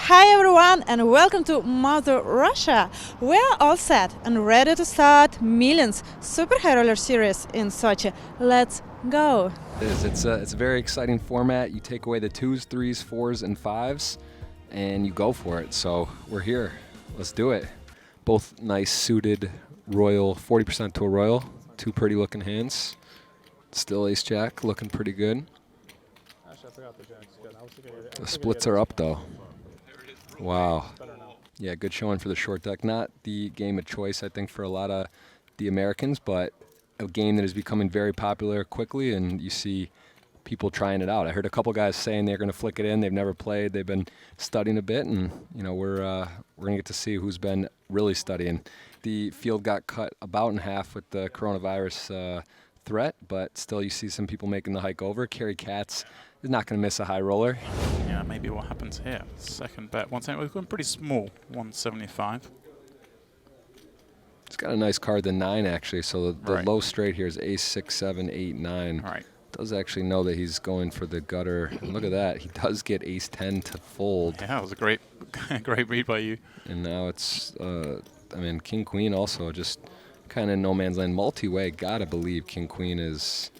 Hi everyone and welcome to Mother Russia. We're all set and ready to start Millions Super High Roller Series in Sochi. Let's go. It's a very exciting format. You take away the 2s, 3s, 4s, and 5s, and you go for it. So we're here. Let's do it. Both nice suited royal, 40% to a royal. Two pretty looking hands. Still ace jack, looking pretty good. Actually, I forgot the jack's good. The splits are up though. Wow. Yeah, good showing for the short deck. Not the game of choice, I think, for a lot of the Americans, but a game that is becoming very popular quickly, and you see people trying it out. I heard a couple guys saying they're going to flick it in. They've never played. They've been studying a bit, and you know we're going to get to see who's been really studying. The field got cut about in half with the coronavirus threat, but still you see some people making the hike over. Cary Katz is not going to miss a high roller. Yeah, maybe what happens here. Second bet, we've gone pretty small, 175. It's got a nice card, the 9 actually, so the Right. low straight here is ace 6, 7, 8, 9. Right. Does actually know that he's going for the gutter. And look at that, he does get ace 10 to fold. Yeah, it was a great, great read by you. And now it's, I mean, king queen also just kind of in no man's land. Multi-way, gotta believe king queen is,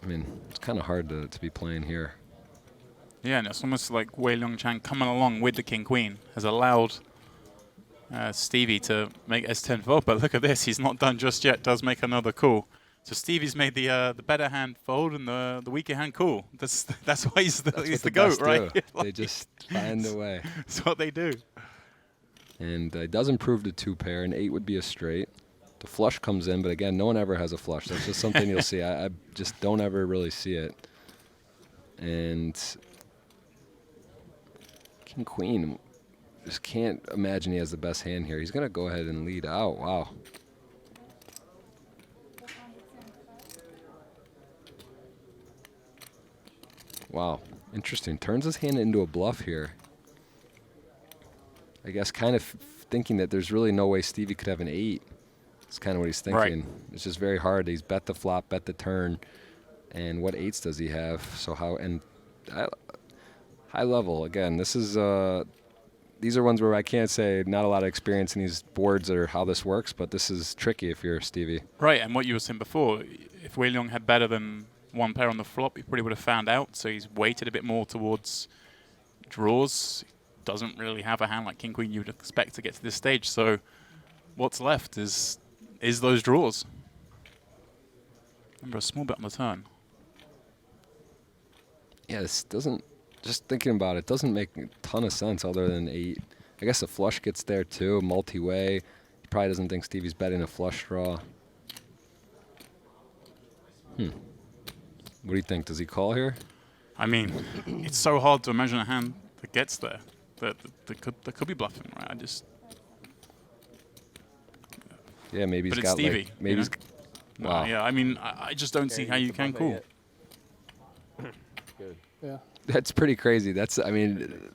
I mean, it's kind of hard to be playing here. Yeah, and it's almost like Leong Jiang coming along with the king queen has allowed Stevie to make S10 fold. But look at this, he's not done just yet. Does make another call. So Stevie's made the better hand fold and the weaker hand call. That's why he's the goat, right? Like, they just find a way. That's what they do. And it does improve to 2 pair, and 8 would be a straight. The flush comes in, but again, no one ever has a flush. That's just something you'll see. I just don't ever really see it. And king queen, just can't imagine he has the best hand here. He's going to go ahead and lead out. Wow. Wow, interesting. Turns his hand into a bluff here. I guess kind of thinking that there's really no way Stevie could have an 8. That's kind of what he's thinking. Right. It's just very hard. He's bet the flop, bet the turn, and what 8s does he have? So how, and high level, again, this is, these are ones where I can't say not a lot of experience in these boards or how this works, but this is tricky if you're Stevie. Right, and what you were saying before, if Leong had better than 1 pair on the flop, he probably would have found out, so he's weighted a bit more towards draws. Doesn't really have a hand like king queen you'd expect to get to this stage, so what's left is those draws. Remember, a small bet on the turn. Yeah, this doesn't, just thinking about it, doesn't make a ton of sense other than 8. I guess the flush gets there too, multi-way. He probably doesn't think Stevie's betting a flush draw. What do you think? Does he call here? I mean, it's so hard to imagine a hand that gets there. That could be bluffing, right? Yeah, maybe But he's it's got Stevie, like, maybe you he's, know? wow. Yeah, I mean, I just don't see how you can call. Good. Yeah. That's pretty crazy. That's, I mean,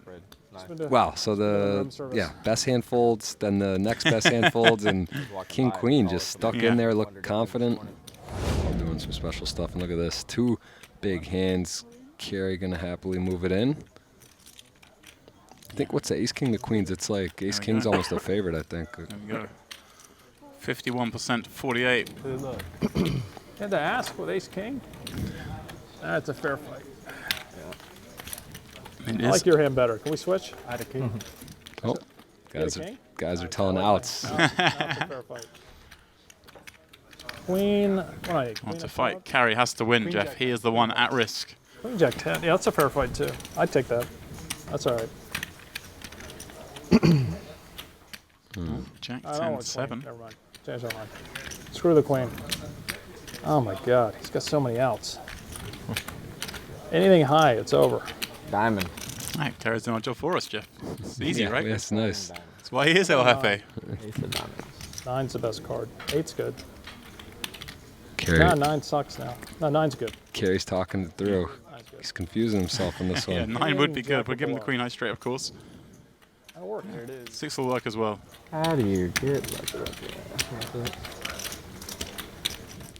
wow. So the, best hand folds, then the next best hand folds, and king queen just stuck in there, looked confident. Doing some special stuff, and look at this. 2 big hands. Cary gonna happily move it in. I think what's the ace king to queens? It's like ace king's almost a favorite, I think. There we go. 51% to 48. You had to ask with ace king. That's a fair fight. I like your hand better. Can we switch? I had a king. Oh, guys are telling outs. That's a fair fight. Queen. Want to fight? Cary has to win, Jeff. He is the one at risk. Queen jack 10. Yeah, that's a fair fight too. I'd take that. That's all right. Jack I don't 10, want 7. Never mind. Change our mind. Screw the queen. Oh my God, he's got so many outs. Anything high, it's over. Diamond. Right, Cary's doing our job for us, Jeff. It's easy, Yeah, right? that's nice. That's why he is El Jefe. Ace of diamonds. 9's the best card. 8's good. Cary, Nah, 9 sucks now. No, 9's good. Cary's talking it through. 9's good. He's confusing himself in this Yeah, one. 9 would be good. Jack We'll of give him the the queen high straight, of course. That'll work. There it is. 6 will work as well. How do you get like that?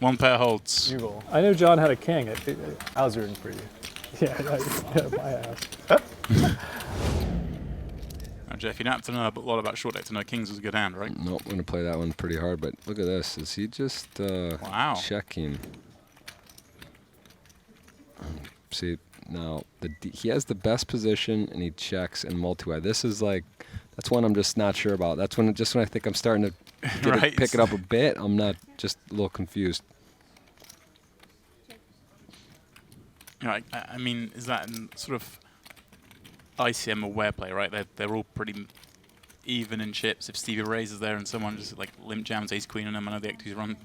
1 pair holds. You go. I knew John had a king. I was rooting for you. Yeah, my ass. Jeff, you don't have to know a lot about Shortdeck to know Kings is a good hand, right? Nope, I'm going to play that one pretty hard, but look at this. Is he just Wow. checking? See, now, he has the best position, and he checks in multi-way. This is like, that's one I'm just not sure about. That's when I think I'm starting to Right. pick it up a bit. I'm not, just a little confused. You know, I mean, is that in sort of ICM aware play, right? They're all pretty even in chips. If Stevie raises there and someone just like limp jams ace queen on him, I know the equities run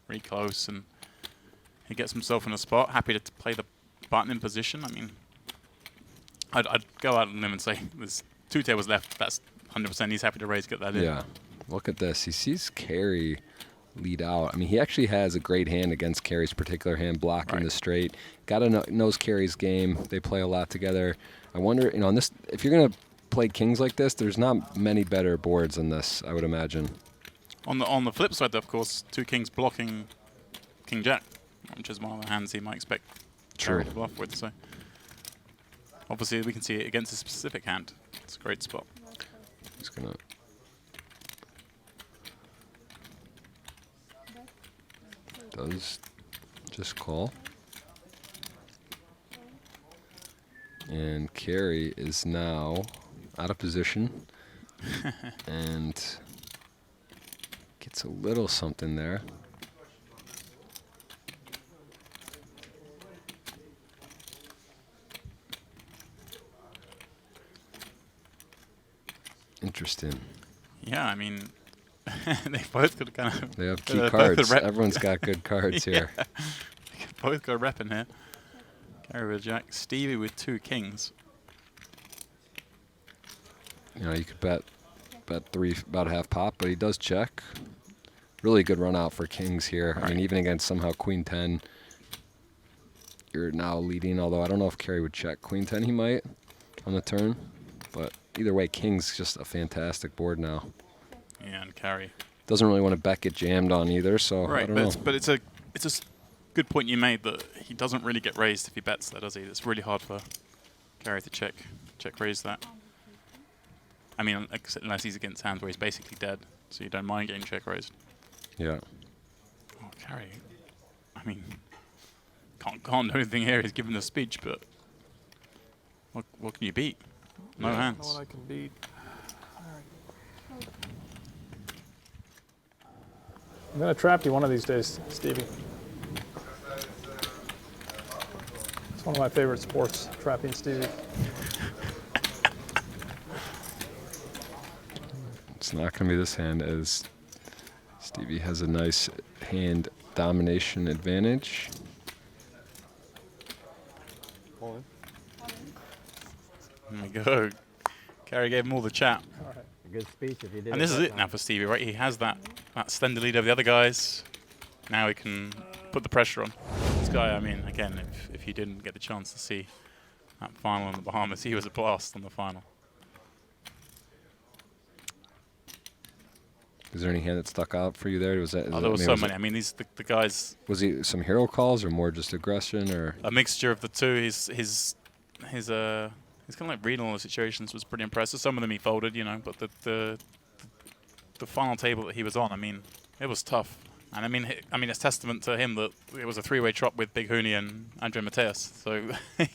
really close, and he gets himself in a spot. Happy to play the button in position. I mean, I'd go out on him and say there's 2 tables left. That's 100%. He's happy to raise, get that in. Yeah, look at this. He sees Cary lead out. I mean, he actually has a great hand against Cary's particular hand, blocking the straight. Gotta knows Cary's game. They play a lot together. I wonder, on this, if you're gonna play kings like this, there's not many better boards than this, I would imagine. On the flip side, though, of course, 2 kings blocking King Jack, which is one of the hands he might expect Cary to bluff with. So obviously, we can see it against a specific hand. It's a great spot. He's gonna. Does just call. And Cary is now out of position and gets a little something there. Interesting. Yeah, I mean, they both could kind of. They have key cards. Everyone's got good cards here. They could both go rep in here. Cary with Jack, Stevie with 2 kings. You know, you could bet 3, about half pot, but he does check. Really good run out for kings here. I mean, even against somehow queen 10, you're now leading. Although I don't know if Cary would check queen 10. He might on the turn, but either way, king's just a fantastic board now. Yeah, and Cary doesn't really want to bet get jammed on either. So I don't know. But it's a good point you made that he doesn't really get raised if he bets that, does he? It's really hard for Cary to check raise that. I mean, unless he's against hands where he's basically dead, so you don't mind getting check raised. Yeah. Oh, Cary. I mean, can't do anything here. He's giving a speech, but what can you beat? No hands. Know what I can beat. I'm gonna trap you one of these days, Stevie. It's one of my favorite sports, trapping Stevie. It's not going to be this hand, as Stevie has a nice hand domination advantage. There we go. Cary gave him all the chat. All right. A good speech if you did. And this is it now for Stevie, right? He has that slender lead over the other guys. Now he can put the pressure on. This guy, I mean, again, if you didn't get the chance to see that final in the Bahamas, he was a blast on the final. Is there any hand that stuck out for you there? Was that? There was so many. I mean, the guys. Was he some hero calls or more just aggression or? A mixture of the two. His kind of like reading all the situations was pretty impressive. Some of them he folded, you know, but the final table that he was on, I mean, it was tough. And I mean, it's testament to him that it was a 3-way chop with Big Hooney and Andre Mateus. So,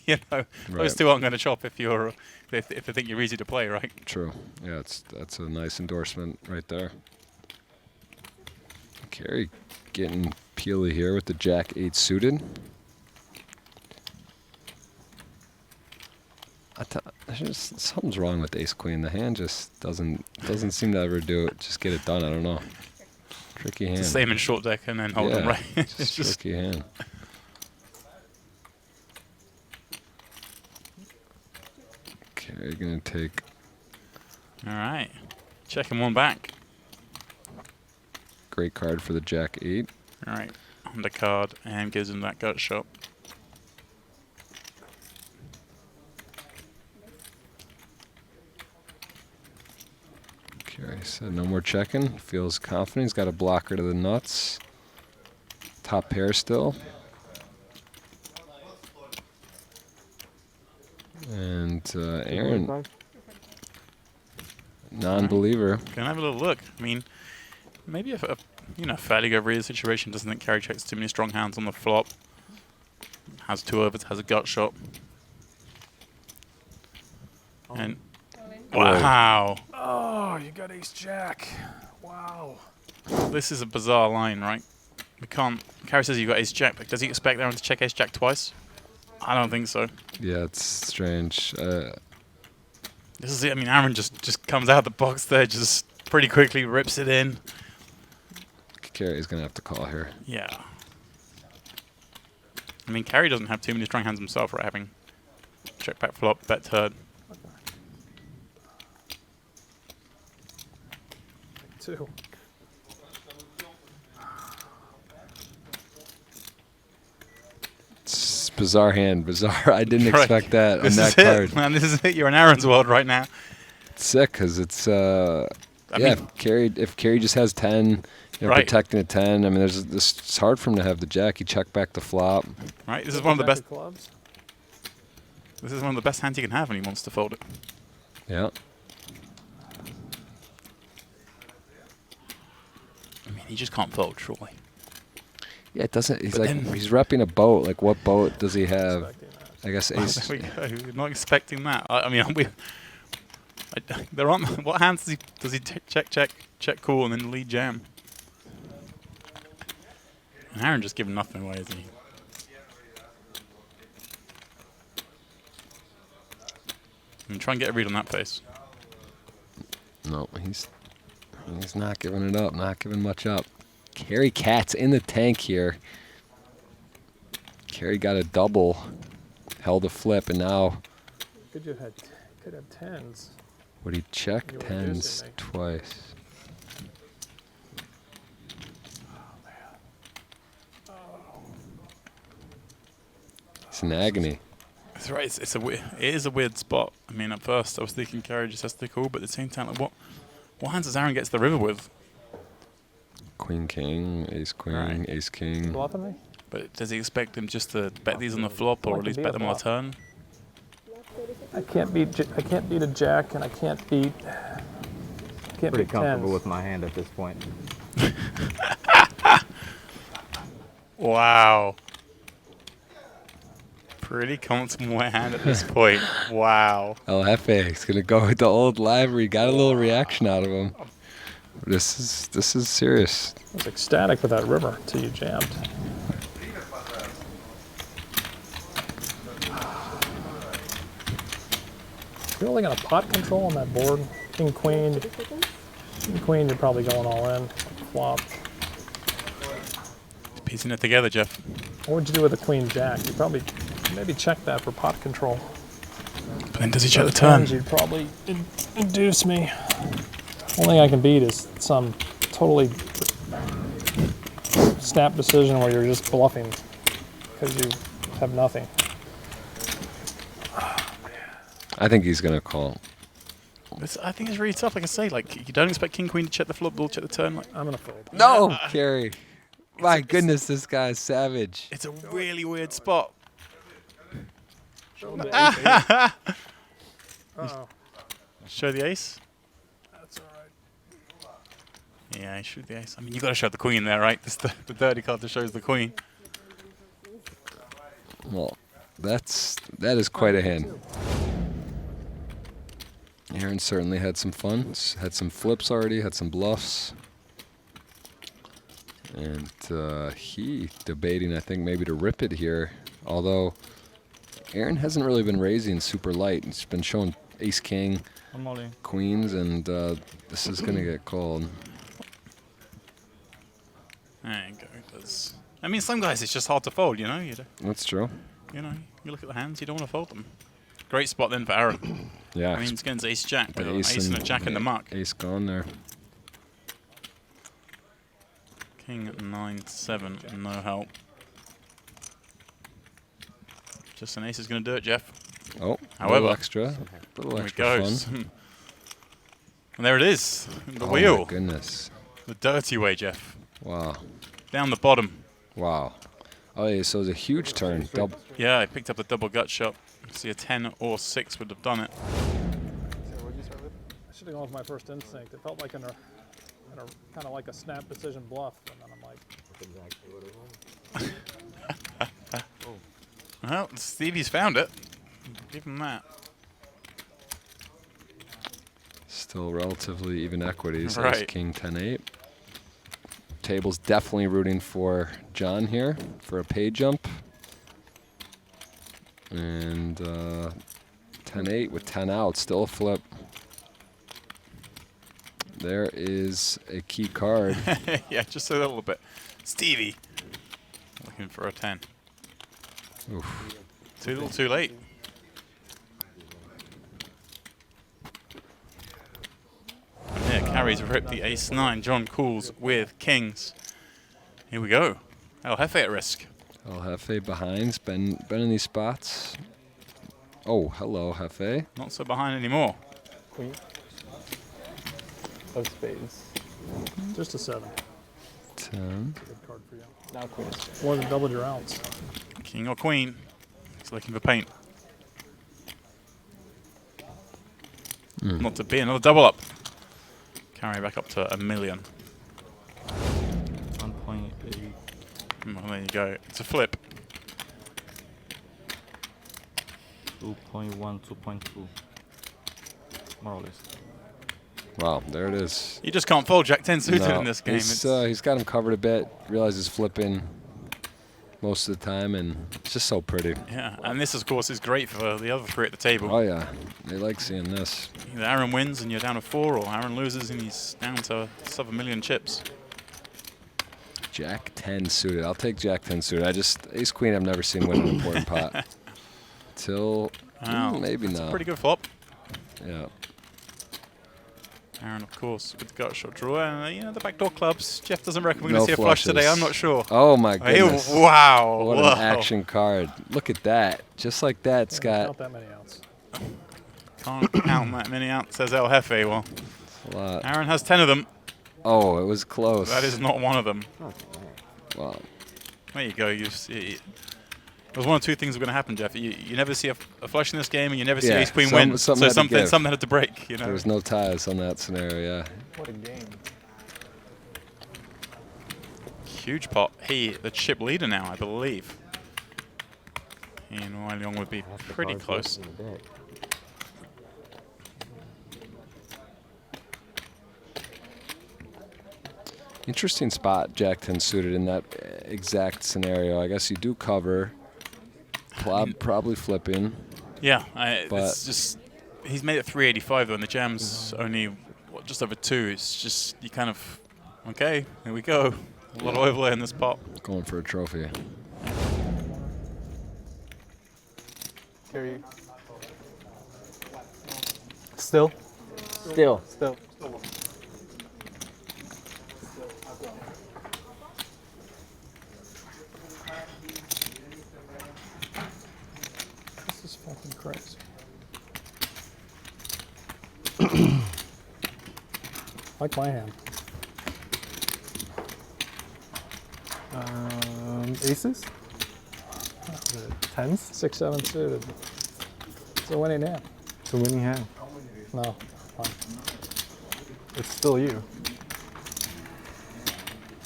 you know, those two aren't going to chop if they think you're easy to play, right? True. Yeah, that's a nice endorsement right there. Cary getting peely here with the Jack 8 suited. Something's wrong with Ace Queen. The hand just doesn't seem to ever just get it done. I don't know. Tricky hand. It's the same in Shortdeck and then hold them right. It's just tricky hand. Cary gonna take. All right, checking one back. Great card for the Jack 8. All right, undercard and gives him that gut shot. Cary said no more checking. Feels confident. He's got a blocker to the nuts. Top pair still. And Aaron. non-believer. Can have a little look. I mean, maybe a fairly good reader situation doesn't think Cary checks too many strong hands on the flop. Has 2 overs, has a gut shot. And wow. Oh, you got ace jack. Wow. This is a bizarre line, right? We can't. Cary says you got ace jack, but does he expect Aaron to check ace jack twice? I don't think so. Yeah, it's strange. This is it. I mean, Aaron just comes out the box there, just pretty quickly rips it in. Cary's gonna have to call here. Yeah. I mean, Cary doesn't have too many strong hands himself, right? Having check back flop, bet turn. 2. It's bizarre hand, bizarre. I didn't Right. expect that on This that is it, card. man. This is it. You're in Aaron's world right now. It's sick because it's I yeah. mean, If Cary just has 10, Right. protecting a 10. I mean, it's hard for him to have the jack. He checked back the flop. right. This is one of the best. Clubs. This is one of the best hands he can have when he wants to fold it. Yeah. I mean, he just can't fold, surely. Yeah, it doesn't. He's But like then- he's repping a boat. Like, what boat does he have? Expecting that. I guess Oh, ace. there we go. We're not expecting that. I mean, there aren't. What hands does he check call, and then lead jam? And Aaron just giving nothing away, isn't he? I mean, try and get a read on that face. No, he's not giving it up. Not giving much up. Cary Katz in the tank here. Cary got a double, held a flip, and now Could have 10s. would he check You were 10s reducing me. twice? It's an agony. That's right. It is a weird spot. I mean, at first I was thinking Cary just has to call, but at the same time, like, what hands does Aaron get to the river with? Queen king, ace queen, Right. ace king. Bluffing me? But does he expect him just to bet these on the flop, or Like at to least be bet a them on the bluff. turn? I can't beat a jack, and I can't beat. Can't Pretty beat comfortable 10s. with my hand at this point. Wow. Pretty comfortable hand at this point. Wow. El Jefe is gonna go with the old library. Got a little reaction out of him. This is serious. I was ecstatic with that river until you jammed. You're only got a pot control on that board. King, queen. King, queen, you're probably going all in. Flop. Piecing it together, Jeff. What would you do with a queen jack? You probably maybe check that for pot control. But then does he check the Those turn? tens, you'd probably induce me. Only thing I can beat is some totally snap decision where you're just bluffing because you have nothing. I think he's gonna call. I think it's really tough. Like I say, like you don't expect King Queen to check the flop, ball check the turn. Like I'm gonna fold. No, Cary. My goodness, this guy's savage. it's a really weird spot. Uh-oh. Show the ace. That's all right. Yeah, I showed the ace. I mean, you got to show the queen there, right? This is the dirty card that shows the queen. Well, that is quite a hand. Aaron certainly had some fun. Had some flips already. Had some bluffs. And he debating, I think, maybe to rip it here. Although Aaron hasn't really been raising super light. He's been showing ace king, I'm all in. queens, and this is gonna get called. There you go. I mean, some guys it's just hard to fold. You know, That's true. you look at the hands, you don't want to fold them. Great spot then for Aaron. Yeah. I mean, it's against ace jack with the an ace and a jack in the muck. Ace gone there. King 9-7, no help. Just an ace is going to do it, Jeff. Oh, However, little extra There it extra goes. fun. And there it is, the Oh wheel, my goodness! the dirty way, Jeff. Wow, Down the bottom. wow. Oh yeah, so it's a huge turn. Double. Yeah, I picked up a double gut shot. See, a 10 or 6 would have done it. I should should have gone with my first instinct. It felt like kind of like a snap decision bluff, and then I'm like, That's exactly what it was. Well, Stevie's found it. Give him that. Still relatively even equities. There's Right. King 10-8. Table's definitely rooting for John here for a pay jump. And 10-8 with 10 outs, still a flip. There is a key card. Yeah, just a little bit. Stevie looking for a 10. Oof. Too little, too late. And there, Cary's ripped the ace-9. John calls with kings. Here we go. El Jefe at risk. El Jefe behind, been in these spots. Oh, hello, Jefe. Not so behind anymore. Queen of spades. just a 7. 10. Good card for you. Now queen of spades. More than doubled your outs. King or queen. He's looking for paint. Not to be another double up. Cary back up to $1 million. 1.8. Well, there you go. It's a flip. 2.1, 2.2. More or less. Wow, there it is. You just can't fold Jack-10 suited No, in this game. he's got him covered a bit. Realizes flipping most of the time, and it's just so pretty. Yeah, and this, of course, is great for the other three at the table. Oh yeah, they like seeing this. Either Aaron wins and you're down to 4, or Aaron loses and he's down to sub $1 million chips. Jack 10 suited. I'll take Jack 10 suited. Ace Queen I've never seen win an important pot. Till maybe It's not. a pretty good flop. Yeah. Aaron, of course, with the gut shot draw. And, you know, the backdoor clubs. Jeff doesn't reckon we're No going to see a flush flushes. today. I'm not sure. Oh my goodness. Wow. What Whoa. an action card. Look at that. Just like that, Scott. Not that many outs. Can't count that many out, says El Jefe. Well, A lot. Aaron has 10 of them. Oh, it was close. That is not one of them. Wow. There you go. You see, there's one or two things that are going to happen, Jeff. You never see a flush in this game, and you never see Yeah, ace queen some- win. something So had to give. something had to break. You know. There was no ties on that scenario, yeah. What a game. Huge pot. He, the chip leader now, I believe. And Leong would be pretty close. Interesting spot, Jack 10 suited in that exact scenario. I guess you do cover. Probably flipping. Yeah, But- it's just he's made it 385 though, and the jam's only just over 2. It's just you kind of okay. Here we go. A lot of overlay in this pot. Going for a trophy. Cary. Still? Still. Still. This is fucking crazy. Like my hand. Aces? Tens? 6, 7 suited. It's a winning hand. It's a winning hand. No, fine. It's still you.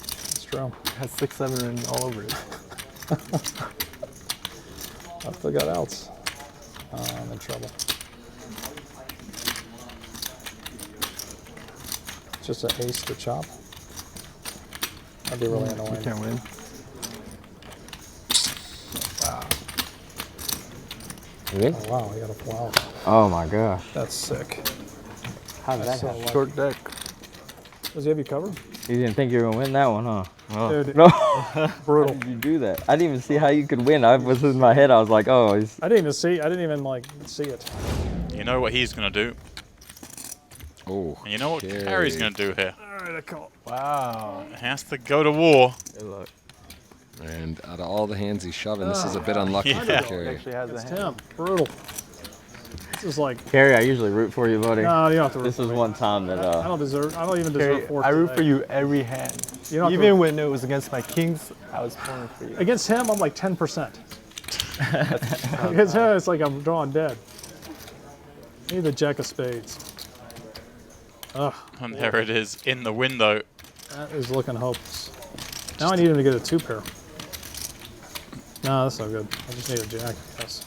It's true. It has 6, 7 and all over it. I still got outs. I'm in trouble. It's just an ace to chop. That'd be really You annoying. can't win. You did? Oh, wow, you got a wow. Oh my gosh. That's sick. How did that So happen? lucky. Short deck. Does he have you covered? You didn't think you were gonna win that one, huh? Oh. Dude, No. How brutal. did you do that? I didn't even see how you could win. I was in my head. I was like, oh, he's. I didn't even see. I didn't even like see it. You know what he's going to do, Oh. and you know what Cary. Cary's going to do here. All right, I call. Wow. He has to go to war. Good luck. And out of all the hands he's shoving, this is a bit unlucky Yeah. for Cary. Actually has a It's hand. him. Brutal. This is like. Cary, I usually root for you, buddy. No, you don't have to root This for was me. one time that I don't deserve. I don't even deserve Cary, 4. I root for you every hand. You don't have to- Even when it was against my kings, I was pulling for you. Against him, I'm like 10%. Against him, it's like I'm drawing dead. I need the jack of spades. Ugh, And there it is in the window. that is looking hopeless. Now I need him to get a 2-pair. No, that's no good. I just need a jack, I guess.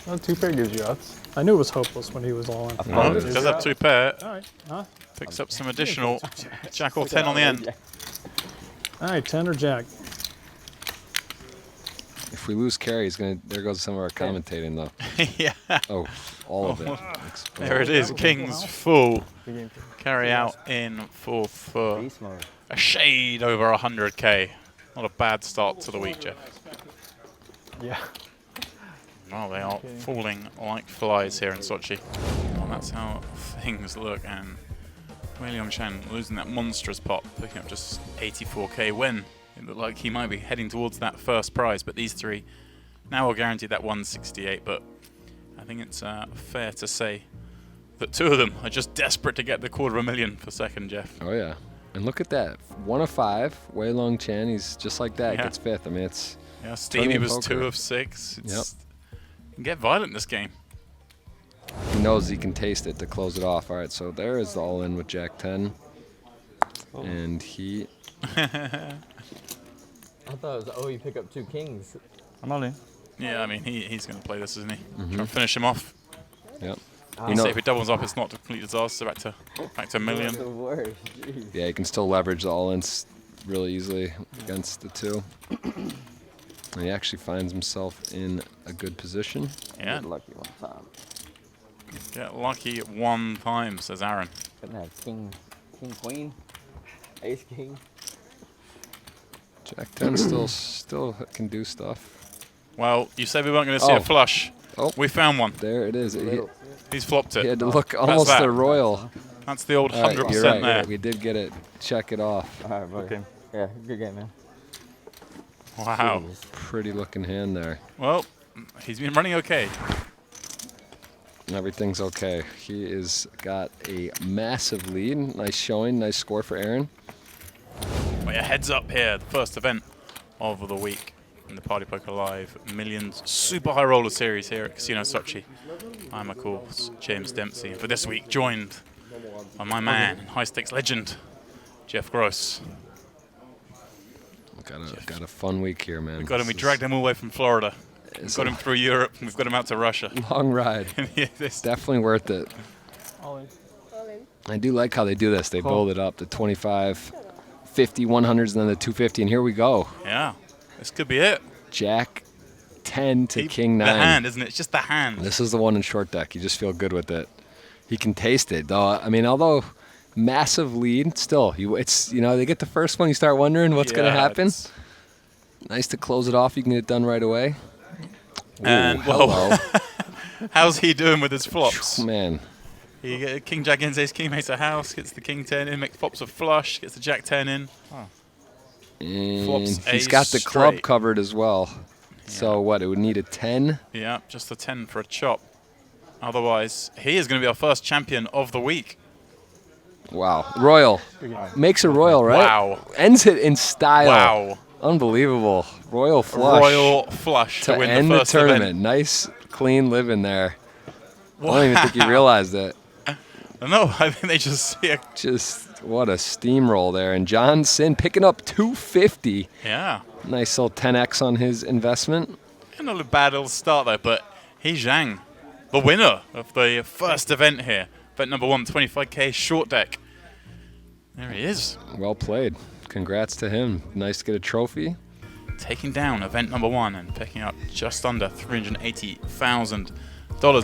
No, 2-pair gives you outs. I knew it was hopeless when he was all in. Well, does have 2 pair. All right, huh? Picks up some additional jack or 10 on the end. All right, 10 or jack. If we lose Cary, he's gonna. There goes some of our commentating though. Yeah. Oh, all of it. There it is. Kings full. Cary out in fourth for Beast mode. a shade over 100k. Not a bad start to the week, Jeff. Yeah. Well, they are falling like flies here in Sochi. And that's how things look. And Leong Chen losing that monstrous pot, picking up just 84k win. It looked like he might be heading towards that first prize, but these three now are guaranteed that 168. But I think it's fair to say that 2 of them are just desperate to get the $250,000 for second, Jeff. Oh yeah, and look at that. 1 of 5. Leong Chen, he's just like that. Yeah. Gets 5th. I mean, it's. Yeah, Stevie was poker. 2 of 6. It's, Yep. You can get violent this game. He knows he can taste it to close it off. All right, so there is the all-in with Jack 10, and he. I thought it was, oh, you pick up 2 kings. I'm all in. Yeah, I mean, he's going to play this, isn't he? Try and finish him off. Yep. You know, if he doubles up, it's not a complete disaster. Back to a million. The worst. Jeez. Yeah, he can still leverage the all-ins really easily against the 2. And he actually finds himself in a good position. Yeah, Get lucky one time. get lucky 1 time, says Aaron. Couldn't have king, queen, ace, king. Jack 10 still can do stuff. Well, you said we weren't going to see Oh. a flush. Oh. We found one. There it is. He's flopped it. He had to look almost that. a royal. That's the old All right, 100% you're right. there. We did get it. Check it off. All right, buddy. Okay. Yeah, good game, man. Wow. Jeez. Pretty looking hand there. Well, he's been running okay. Everything's okay. He is got a massive lead. Nice showing. Nice score for Aaron. Well, yeah, heads up here. The first event of the week in the Party Poker Live Millions Super High Roller Series here at Casino Sochi. I'm, of course, James Dempsey. And for this week, joined by my man, high stakes legend, Jeff Gross. Got a fun week here, man. We got him. We This dragged him all the way from Florida. is We've got him through Europe. And we've got him out to Russia. a long ride. Yeah, this- Definitely worth it. All in. I do like how they do this. They build it up to 25, 50, 100s, and then the 250. And here we go. yeah, this could be it. Jack 10 to King 9. The hand, isn't it? It's just the hand. This is the one in short deck. You just feel good with it. He can taste it, though. I mean, although massive lead, still, it's they get the first one, you start wondering what's going to happen. it's- Nice to close it off. You can get it done right away. And, Ooh, well, hello. How's he doing with his flops? Man, He gets King Jack in, ace King makes a house, gets the King 10 in, makes flops a flush, gets the Jack 10 in. and Flops he's ace got the club straight. covered as well. So what? It would need a 10. Yeah, just a 10 for a chop. Otherwise, he is going to be our first champion of the week. Wow, royal makes a royal, right? Wow. Ends it in style. Wow. Unbelievable. Royal flush. Royal flush to win end the first tournament. event. Nice, clean living there. I don't even think he realized it. No, I think they just see it. Just what a steamroll there. And Cynn picking up 250. Yeah. Nice little 10x on his investment. Not a bad little start though, but he's Jiang, the winner of the first event here. Event number 1, 25k short deck. There he is. Well played. Congrats to him. Nice to get a trophy. Taking down event number 1 and picking up just under $380,000.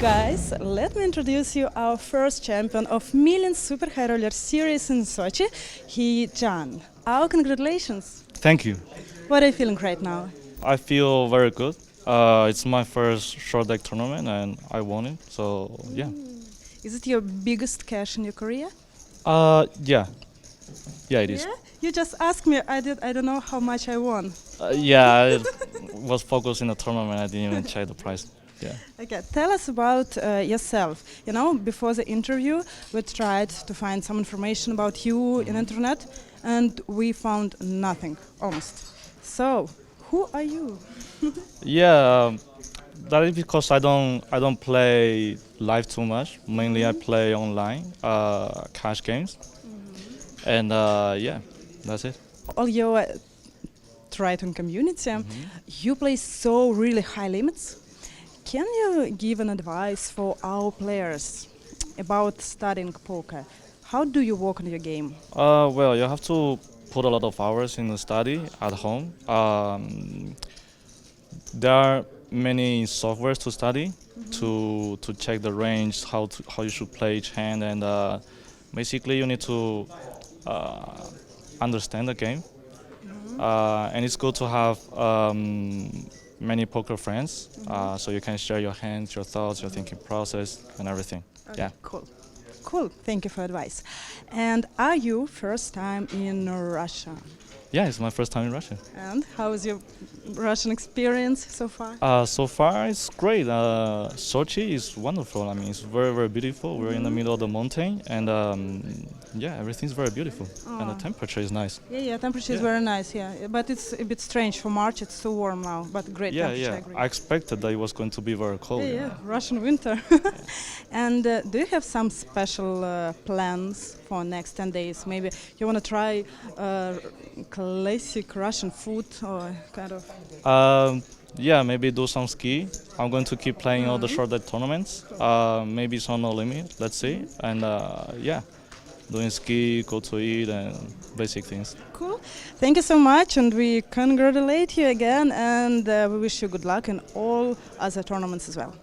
Guys, let me introduce you our first champion of Millions Super High Roller Series in Sochi, Jiang. Our congratulations. Thank you. What are you feeling right now? I feel very good. It's my first short deck tournament and I won it. So yeah. Is it your biggest cash in your career? Yeah. Yeah, it is. Yeah? You just asked me. I don't know how much I won. Yeah, I was focused in the tournament. I didn't even check the price. Yeah. Okay, tell us about yourself. Before the interview, we tried to find some information about you in internet, and we found nothing, almost. So, who are you? Yeah. that is because I don't play live too much. Mainly I play online, cash games, and yeah, that's it. All your Triton community, you play so really high limits. Can you give an advice for our players about studying poker? How do you work on your game? Well, you have to put a lot of hours in the study at home. There are many softwares to study to check the range, how you should play each hand, and basically you need to understand the game. And it's good to have many poker friends, so you can share your hands, your thoughts, your thinking process, and everything. Yeah. Cool. Cool. Thank you for advice. And are you first time in Russia? Yeah, it's my first time in Russia. And how is your Russian experience so far? So far, it's great. Sochi is wonderful. I mean, it's very, very beautiful. We're in the middle of the mountain, and yeah, everything's very beautiful. And the temperature is nice. Yeah, temperature is very nice, yeah. But it's a bit strange for March, it's so warm now, but great temperature, I agree. I expected that it was going to be very cold. Yeah, Russian winter. And do you have some special plans for next 10 days? Maybe you want to try classic Russian food or kind of... Yeah, maybe do some ski. I'm going to keep playing all the Shortdeck tournaments. Maybe it's on no limit, let's see. And yeah, doing ski, go to eat, and basic things. Cool. Thank you so much, and we congratulate you again, and we wish you good luck in all other tournaments as well.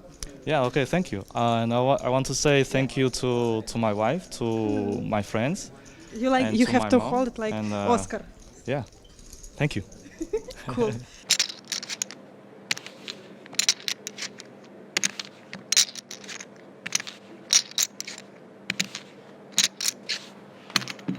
Yeah, okay, thank you. And I want to say thank you to my wife, to my friends. You and you to have my to mom, hold it like and, Oscar. Yeah, thank you. Cool.